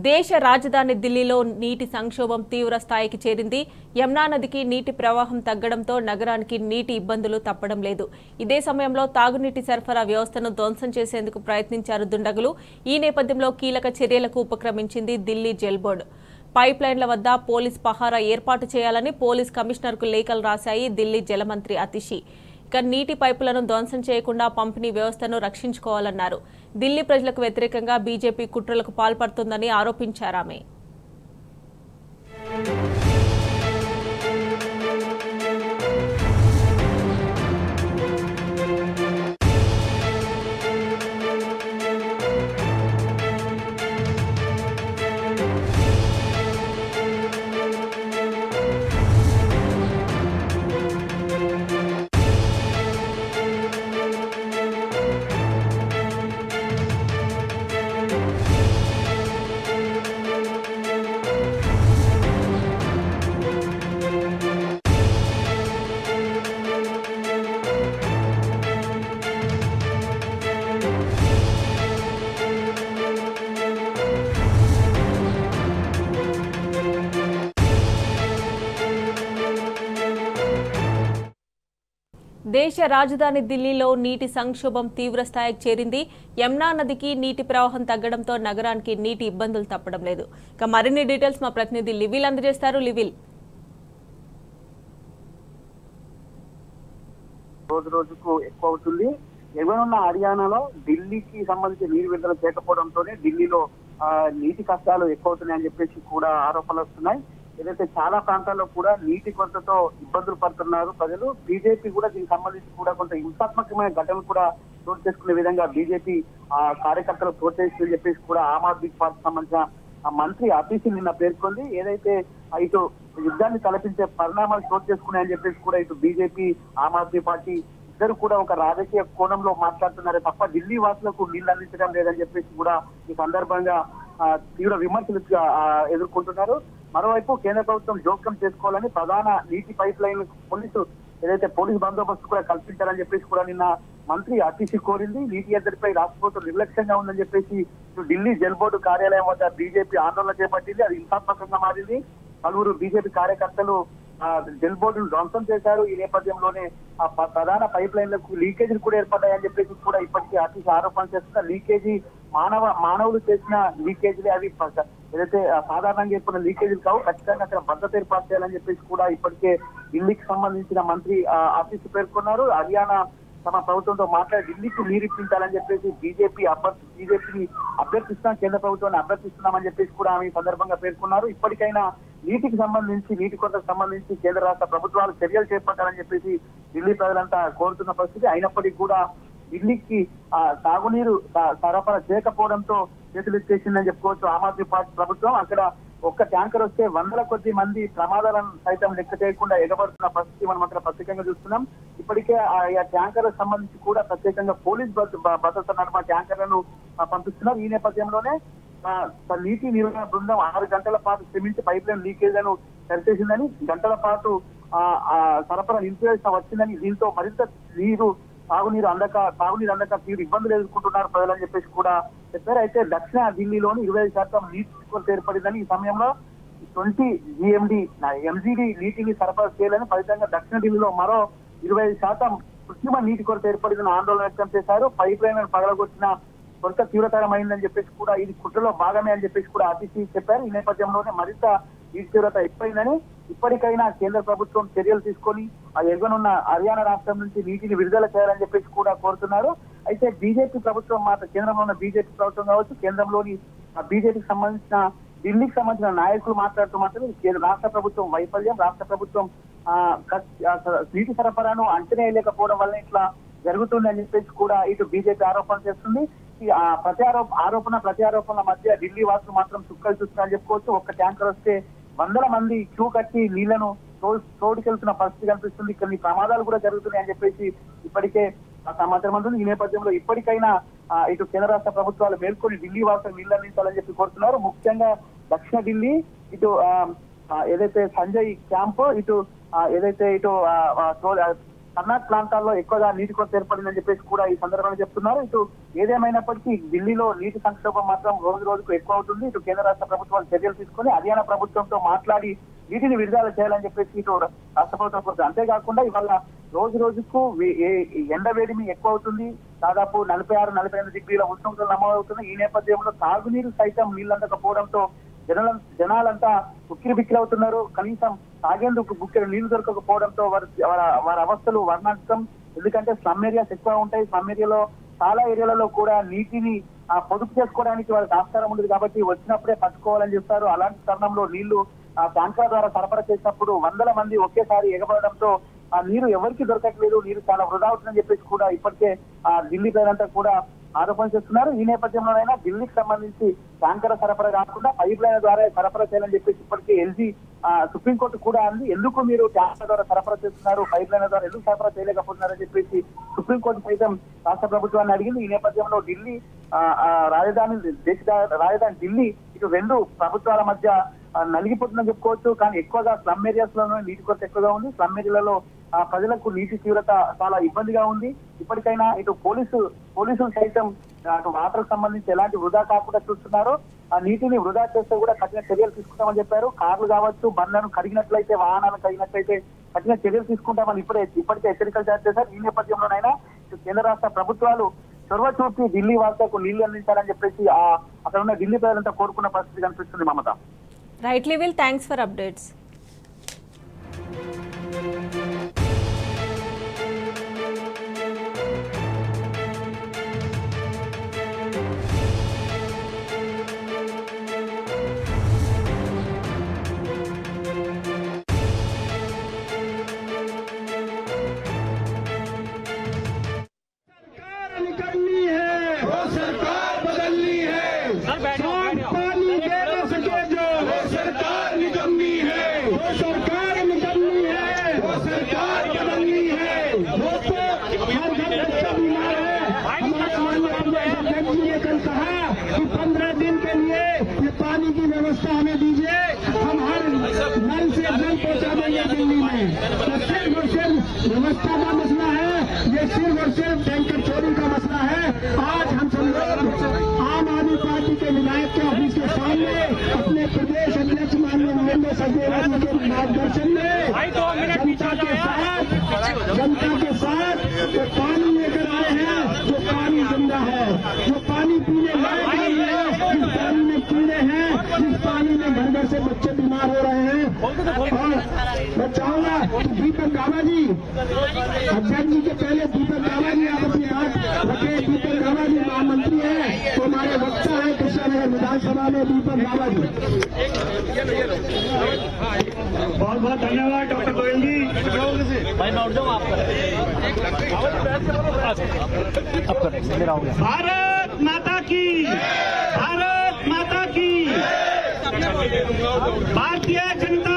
దేశ రాజధాని ఢిల్లీలో నీటి సంక్షోభం తీవ్ర స్థాయికి చేరింది. యమునా నదికి నీటి ప్రవాహం తగ్గడంతో నగరానికి నీటి ఇబ్బందులు తప్పడం లేదు. ఇదే సమయంలో తాగునీటి సరఫరా వ్యవస్థను ధ్వంసం చేసేందుకు ప్రయత్నించారు దుండగులు. ఈ నేపథ్యంలో కీలక చర్యలకు ఉపక్రమించింది ఢిల్లీ జల్ బోర్డు. పైప్ లైన్ల వద్ద పోలీస్ పహారా ఏర్పాటు చేయాలని పోలీస్ కమిషనర్కు లేఖలు రాశాయి ఢిల్లీ జలమంత్రి అతిషి. ఇక నీటి పైపులను ధ్వంసం చేయకుండా పంపిణీ వ్యవస్థను రక్షించుకోవాలన్నారు. ఢిల్లీ ప్రజలకు వ్యతిరేకంగా బీజేపీ కుట్రలకు పాల్పడుతోందని ఆరోపించారామె. దేశ రాజధాని ఢిల్లీలో నీటి సంక్షోభం తీవ్ర స్థాయికి చేరింది. యమునా నదికి నీటి ప్రవాహం తగ్గడంతో నగరానికి నీటి ఇబ్బందులు తప్పడం లేదు. ఇక మరిన్ని డీటెయిల్స్ మా ప్రతినిధి లివిల్ అందజేస్తారు. లివిల్, రోజు రోజుకు ఎక్కువ అవుతుంది. ఎగువనున్న హర్యానాలో ఢిల్లీకి సంబంధించి నీరు విడుదల చేయకపోవడంతోనే ఢిల్లీలో నీటి కష్టాలు ఎక్కువ అవుతున్నాయని చెప్పేసి కూడా ఆరోపణలు వస్తున్నాయి. ఏదైతే చాలా ప్రాంతాల్లో కూడా నీటి కొరతతో ఇబ్బందులు పడుతున్నారు ప్రజలు. బీజేపీ కూడా దీనికి సంబంధించి కూడా కొంత హింసాత్మకమైన ఘటనలు కూడా చోటు చేసుకునే విధంగా బీజేపీ కార్యకర్తలు ప్రోత్సహిస్తుందని చెప్పేసి కూడా ఆమ్ ఆద్మీ పార్టీకి సంబంధించిన మంత్రి అతిషి నిన్న పేర్కొంది. ఏదైతే ఇటు యుద్ధాన్ని తలపించే పరిణామాలు చోటు చేసుకున్నాయని చెప్పేసి కూడా ఇటు బీజేపీ ఆమ్ ఆద్మీ పార్టీ ఇద్దరు కూడా ఒక రాజకీయ కోణంలో మాట్లాడుతున్నారే తప్ప ఢిల్లీ వాసులకు నీళ్లు అందించడం లేదని చెప్పేసి కూడా ఈ సందర్భంగా తీవ్ర విమర్శలు ఎదుర్కొంటున్నారు. మరోవైపు కేంద్ర ప్రభుత్వం జోక్యం చేసుకోవాలని ప్రధాన నీటి పైప్ లైన్ పోలీస్ బందోబస్తు కూడా కల్పించాలని చెప్పేసి కూడా నిన్న మంత్రి అతిషి కోరింది. నీటి ఎద్దడిపై రాష్ట్ర ప్రభుత్వం నిర్లక్ష్యంగా ఉందని చెప్పేసి ఢిల్లీ జల్ బోర్డు కార్యాలయం వద్ద బీజేపీ ఆందోళన చేపట్టింది. అది హింసాత్మకంగా మారింది. పలువురు బీజేపీ కార్యకర్తలు జల్ బోర్డును ధ్వంసం చేశారు. ఈ నేపథ్యంలోనే ప్రధాన పైప్ లైన్లకు లీకేజీలు కూడా ఏర్పడ్డాయని చెప్పేసి కూడా ఇప్పటికీ అతిషి ఆరోపణ చేస్తున్నారు. లీకేజీ మానవులు చేసిన లీకేజీలే అవి ఏదైతే సాధారణంగా ఏర్పడిన లీకేజీలు కావు, ఖచ్చితంగా అక్కడ భద్రత ఏర్పాటు చేయాలని చెప్పేసి కూడా ఇప్పటికే ఢిల్లీకి సంబంధించిన మంత్రి అతిషి పేర్కొన్నారు. హర్యానా తమ ప్రభుత్వంతో మాట్లాడి ఢిల్లీకి నీరు ఇప్పించాలని చెప్పేసి బీజేపీని అభ్యర్థిస్తున్నాం, కేంద్ర ప్రభుత్వాన్ని అభ్యర్థిస్తున్నామని చెప్పేసి కూడా ఆమె ఈ సందర్భంగా పేర్కొన్నారు. ఇప్పటికైనా నీటి కొరతకు సంబంధించి కేంద్ర రాష్ట్ర ప్రభుత్వాలు చర్యలు చేపట్టాలని చెప్పేసి ఢిల్లీ ప్రజలంతా కోరుతున్న పరిస్థితి. అయినప్పటికీ కూడా ఢిల్లీకి తాగునీరు సరఫరా చేయకపోవడంతో చేతులు ఎత్తేసిందని చెప్పుకోవచ్చు ఆమ్ ఆద్మీ పార్టీ ప్రభుత్వం. అక్కడ ఒక్క ట్యాంకర్ వస్తే వందల కొద్ది మంది ప్రమాదాలను సైతం లెక్క చేయకుండా ఎగబడుతున్న పరిస్థితి మనం అక్కడ ప్రత్యేకంగా చూస్తున్నాం. ఇప్పటికే ఆ ట్యాంకర్ సంబంధించి కూడా ప్రత్యేకంగా పోలీస్ భద్రత నడుమ ట్యాంకర్లను పంపిస్తున్నారు. ఈ నేపథ్యంలోనే నీటి నిర్వహణ బృందం 6 గంటల పాటు శ్రమించి పైప్ లైన్ లీకేజ్లను సరిచేసిందని, గంటల పాటు సరఫరా నిలిపివేసిన వచ్చిందని, దీంతో మరింత తాగునీరు అందక తీవ్ర ఇబ్బందులు ఎదుర్కొంటున్నారు ప్రజలని చెప్పేసి కూడా చెప్పారు. అయితే దక్షిణ ఢిల్లీలోని 25% నీటి కొరత ఏర్పడిందని, ఈ సమయంలో 20 MGD నీటిని సరఫరా చేయాలని ఫలితంగా దక్షిణ ఢిల్లీలో మరో 25% కృత్రిమ నీటి కొరత ఏర్పడిందని ఆందోళన వ్యక్తం చేశారు. పైప్ లైన్ పగలగొట్టిన కొరత తీవ్రతరమైందని చెప్పేసి కూడా ఇది కుట్రలో భాగమే అని చెప్పేసి కూడా అతిషి చెప్పారు. ఈ నేపథ్యంలోనే మరింత నీటి తీవ్రత ఎక్కువైందని, ఇప్పటికైనా కేంద్ర ప్రభుత్వం చర్యలు తీసుకొని ఆ ఎగువనున్న హర్యానా రాష్ట్రం నుంచి నీటిని విడుదల చేయాలని చెప్పేసి కూడా కోరుతున్నారు. అయితే బీజేపీ ప్రభుత్వం కేంద్రంలో ఉన్న బీజేపీ ప్రభుత్వం కావచ్చు, కేంద్రంలోని బీజేపీకి సంబంధించిన ఢిల్లీకి సంబంధించిన నాయకులు మాత్రమే రాష్ట్ర ప్రభుత్వం వైఫల్యం, రాష్ట్ర ప్రభుత్వం నీటి సరఫరాను అంచనా వేయలేకపోవడం వల్ల ఇట్లా జరుగుతుందని చెప్పేసి కూడా ఇటు బీజేపీ ఆరోపణ చేస్తుంది. ఈ ప్రత్యారోపణల మధ్య ఢిల్లీ వాసులు మాత్రం చుక్కలు చూస్తున్నారని చెప్పుకోవచ్చు. ఒక్క ట్యాంకర్ వస్తే వందల మంది క్యూ కట్టి నీళ్లను తోడుకెళ్తున్న పరిస్థితి కనిపిస్తుంది. కొన్ని ప్రమాదాలు కూడా జరుగుతున్నాయని చెప్పేసి ఇప్పటికే సమాచారం అందుతుంది. ఈ నేపథ్యంలో ఇప్పటికైనా ఇటు కేంద్ర రాష్ట్ర ప్రభుత్వాలు మేల్కొని ఢిల్లీ వాసులు నీళ్లు అందించాలని చెప్పి కోరుతున్నారు. ముఖ్యంగా దక్షిణ ఢిల్లీ ఇటు ఏదైతే సంజయ్ క్యాంప్ ఇటు ఏదైతే ఇటు కర్ణాటక ప్రాంతాల్లో ఎక్కువగా నీటి కొరత ఏర్పడిందని చెప్పేసి కూడా ఈ సందర్భంగా చెప్తున్నారు. ఇటు ఏదేమైనప్పటికీ ఢిల్లీలో నీటి సంక్షోభం మాత్రం రోజు రోజుకు ఎక్కువ అవుతుంది. ఇటు కేంద్ర రాష్ట్ర ప్రభుత్వాలు చర్యలు తీసుకుని హర్యానా ప్రభుత్వంతో మాట్లాడి నీటిని విడుదల చేయాలని చెప్పేసి ఇటు రాష్ట్ర ప్రభుత్వం కోరుతుంది. అంతేకాకుండా ఇవాళ రోజు రోజుకు ఎండ వేడిమి ఎక్కువ అవుతుంది. దాదాపు 46-48 డిగ్రీల ఉష్ణోగ్రతలు నమోదవుతుంది. ఈ నేపథ్యంలో తాగునీరు సైతం నీళ్ళందకపోవడంతో జనాలంతా ఉక్కిరి బిక్కిరి అవుతున్నారు. కనీసం తాగేందుకు గుక్కెడు నీళ్లు దొరకకపోవడంతో వారి అవస్థలు వర్ణాంతం. ఎందుకంటే స్లమ్ ఏరియాస్ ఎక్కువ ఉంటాయి. స్లమ్ ఏరియాలో చాలా ఏరియాలలో కూడా నీటిని పొదుపు చేసుకోవడానికి వారికి ఆస్కారం ఉండదు కాబట్టి వచ్చినప్పుడే పట్టుకోవాలని చెప్తారు. అలాంటి తరుణంలో నీళ్లు ట్యాంకర్ ద్వారా సరఫరా చేసినప్పుడు వందల మంది ఒకేసారి ఎగబడడంతో ఆ నీరు ఎవరికి దొరకట్లేదు, నీరు చాలా వృధా అవుతుందని చెప్పేసి కూడా ఇప్పటికే ఢిల్లీ ప్రజలంతా కూడా ఆరోపణ చేస్తున్నారు. ఈ నేపథ్యంలోనైనా ఢిల్లీకి సంబంధించి ట్యాంకర్ సరఫరా కాకుండా పైప్ లైన్ ద్వారా సరఫరా చేయాలని చెప్పేసి ఇప్పటికే ఎల్జీ సుప్రీంకోర్టు కూడా అంది. ఎందుకు మీరు ట్యాంకర్ ద్వారా సరఫరా చేస్తున్నారు, పైప్ లైన్ ద్వారా ఎందుకు సరఫరా చేయలేకపోతున్నారని చెప్పేసి సుప్రీంకోర్టు సైతం రాష్ట్ర ప్రభుత్వాన్ని అడిగింది. ఈ నేపథ్యంలో ఢిల్లీ రాజధాని ఢిల్లీ ఇటు రెండు ప్రభుత్వాల మధ్య నలిగిపోతుందని చెప్పుకోవచ్చు. కానీ ఎక్కువగా స్లమ్ ఏరియాస్ లోనే నీటి కొరత ఎక్కువగా ఉంది. స్లమ్ ఏరియాలలో ప్రజలకు నీటి తీవ్రత చాలా ఇబ్బందిగా ఉంది. ఇప్పటికైనా ఇటు పోలీసులు సైతం అటు వాటర్ సంబంధించి ఎలాంటి వృధా కాకుండా చూస్తున్నారు. ఆ నీటిని వృధా చేస్తే కూడా కఠిన చర్యలు తీసుకుంటామని చెప్పారు. కార్లు కావచ్చు, బండ్లను కడిగినట్లయితే, వాహనాలను కడిగినట్లయితే కఠిన చర్యలు తీసుకుంటామని ఇప్పటికే హెచ్చరికలు జారీ చేశారు. ఈ నేపథ్యంలోనైనా కేంద్ర రాష్ట్ర ప్రభుత్వాలు చొరవ చూపి ఢిల్లీ వాసులకు నీళ్లు అందించాలని చెప్పేసి అక్కడ ఉన్న ఢిల్లీ ప్రజలంతా కోరుకున్న పరిస్థితి కనిపిస్తుంది. మమత. రైట్ లివిల్, థ్యాంక్స్ ఫర్ అప్డేట్స్. व्यवस्था हमें दीजिए, हम हर नल से जल पहुंचा देंगे दिल्ली में। तो सिर्फ और सिर्फ व्यवस्था का मसला है, ये सिर्फ और सिर्फ टैंकर चोरी का मसला है। आज हम सब लोग आम आदमी पार्टी के विधायक के ऑफिस के सामने अपने प्रदेश अध्यक्ष माननीय नरेंद्र सचदेवा जी के मार्गदर्शन में जनता के साथ जो पानी लेकर आए हैं, जो पानी जिंदा है, जो पानी पीने लायक नहीं है, जिस पानी में कीड़े हैं, जिस पानी में घर घर से बच्चे बीमार हो रहे हैं। और मैं चाहूंगा दीपक गामा जी, अध्यक्ष जी के पहले दीपक गामा जी आप अपनी बात रखे। दीपक गामा जी महामंत्री है, तो हमारे वक्ता है कृष्णानगर विधानसभा में दीपक गामा जी। बहुत बहुत धन्यवाद डॉक्टर गोयल जी। भारत माता की, भारत माता की, भारतीय जनता